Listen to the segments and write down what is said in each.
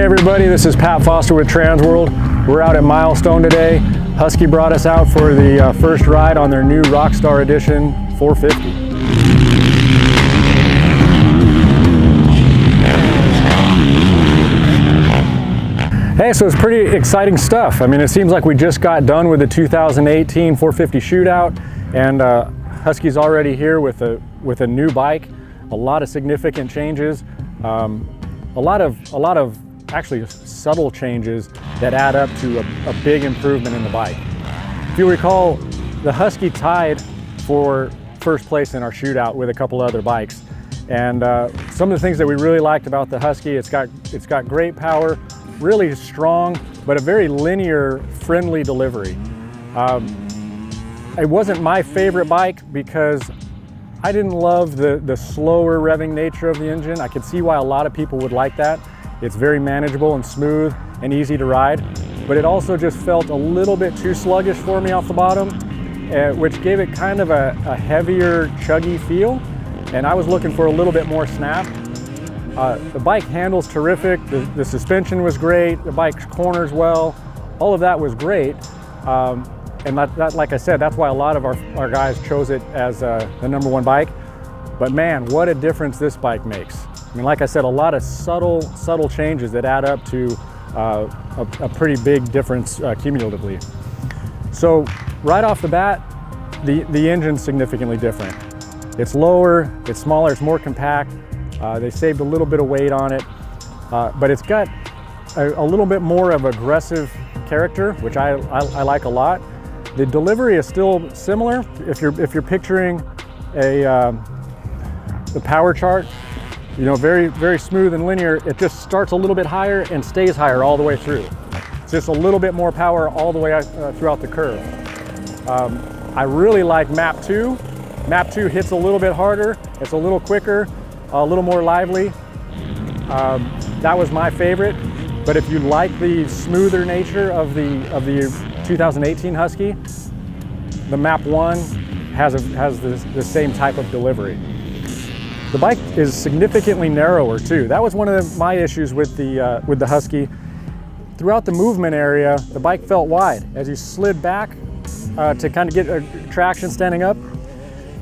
everybody, this is Pat Foster with TransWorld. We're out at Milestone today. Husky brought us out for the first ride on their new Rockstar Edition 450. Hey, so it's pretty exciting stuff. I mean, it seems like we just got done with the 2018 450 shootout, and Husky's already here with a new bike. A lot of significant changes, a lot of actually subtle changes that add up to a big improvement in the bike. If you recall, the Husky tied for first place in our shootout with a couple other bikes, and some of the things that we really liked about the Husky, it's got great power, really strong, but a very linear, friendly delivery. It wasn't my favorite bike because I didn't love the slower revving nature of the engine. I could see why a lot of people would like that. It's very manageable and smooth and easy to ride, but it also just felt a little bit too sluggish for me off the bottom, which gave it kind of a heavier, chuggy feel, and I was looking for a little bit more snap. The bike handles terrific, the suspension was great, the bike corners well, all of that was great. And that, like I said, that's why a lot of our guys chose it as the #1 bike. But man, what a difference this bike makes. I mean, like I said, a lot of subtle changes that add up to a pretty big difference cumulatively. So right off the bat, the engine's significantly different. It's lower, it's smaller, it's more compact. They saved a little bit of weight on it, but it's got a little bit more of aggressive character, which I like a lot. The delivery is still similar. If you're picturing the power chart, you know, very smooth and linear. It just starts a little bit higher and stays higher all the way through. It's just a little bit more power all the way throughout the curve. I really like Map 2. Map 2 hits a little bit harder. It's a little quicker, a little more lively. That was my favorite. But if you like the smoother nature of the 2018 Husky, the Map 1 has the same type of delivery. The bike is significantly narrower too. That was one of my issues with the Husky. Throughout the movement area, the bike felt wide. As you slid back to kind of get traction standing up,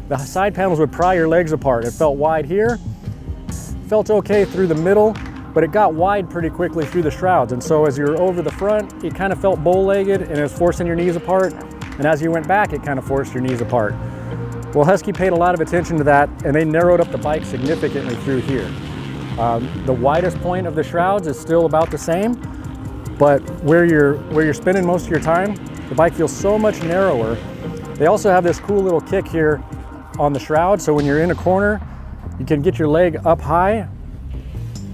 the side panels would pry your legs apart. It felt wide here, felt okay through the middle, but it got wide pretty quickly through the shrouds. And so as you're over the front, it kind of felt bow-legged and it was forcing your knees apart. And as you went back, it kind of forced your knees apart. Well, Husky paid a lot of attention to that, and they narrowed up the bike significantly through here. The widest point of the shrouds is still about the same, but where you're spending most of your time, the bike feels so much narrower. They also have this cool little kick here on the shroud, so when you're in a corner, you can get your leg up high,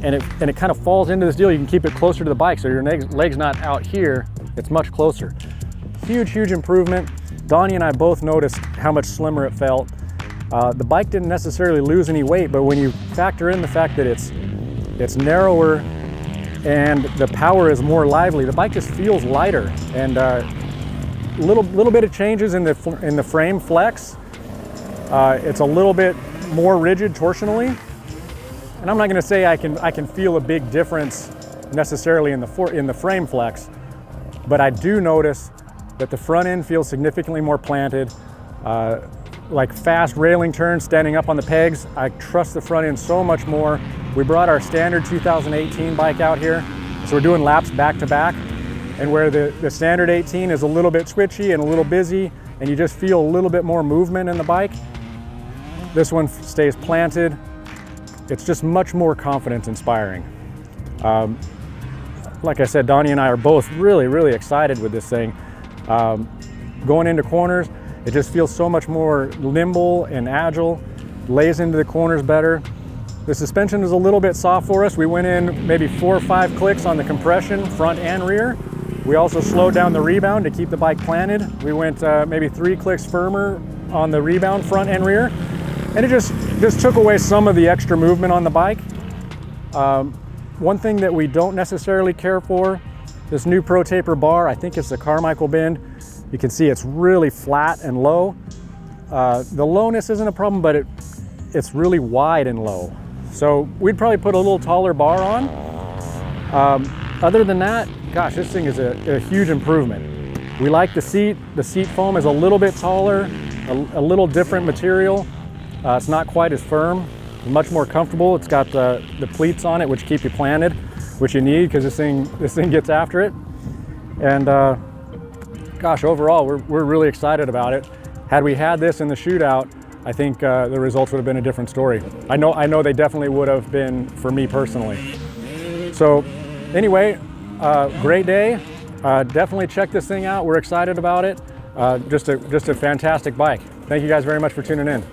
and it kind of falls into this deal. You can keep it closer to the bike, so your leg's not out here, it's much closer. Huge improvement. Donnie and I both noticed how much slimmer it felt. The bike didn't necessarily lose any weight, but when you factor in the fact that it's narrower and the power is more lively, the bike just feels lighter. And little bit of changes in the frame flex. It's a little bit more rigid torsionally. And I'm not going to say I can feel a big difference necessarily in the frame flex, but I do notice that the front end feels significantly more planted. Like fast railing turns, standing up on the pegs, I trust the front end so much more. We brought our standard 2018 bike out here, so we're doing laps back to back, and where the standard 18 is a little bit twitchy and a little busy, and you just feel a little bit more movement in the bike, this one stays planted. It's just much more confidence inspiring. Like I said, Donnie and I are both really excited with this thing. Going into corners, it just feels so much more nimble and agile, lays into the corners better. The suspension is a little bit soft for us. We went in maybe 4 or 5 clicks on the compression, front and rear. We also slowed down the rebound to keep the bike planted. We went maybe 3 clicks firmer on the rebound, front and rear. And it just took away some of the extra movement on the bike. One thing that we don't necessarily care for, this new Pro Taper bar, I think it's the Carmichael bend. You can see it's really flat and low. The lowness isn't a problem, but it's really wide and low. So we'd probably put a little taller bar on. other than that, gosh, this thing is a huge improvement. We like the seat. The seat foam is a little bit taller, a little different material. It's not quite as firm, much more comfortable. It's got the pleats on it, which keep you planted, which you need because this thing gets after it. And gosh, overall, we're really excited about it. Had we had this in the shootout, I think the results would have been a different story. I know they definitely would have been for me personally. So anyway, great day. Definitely check this thing out. We're excited about it. Just a fantastic bike. Thank you guys very much for tuning in.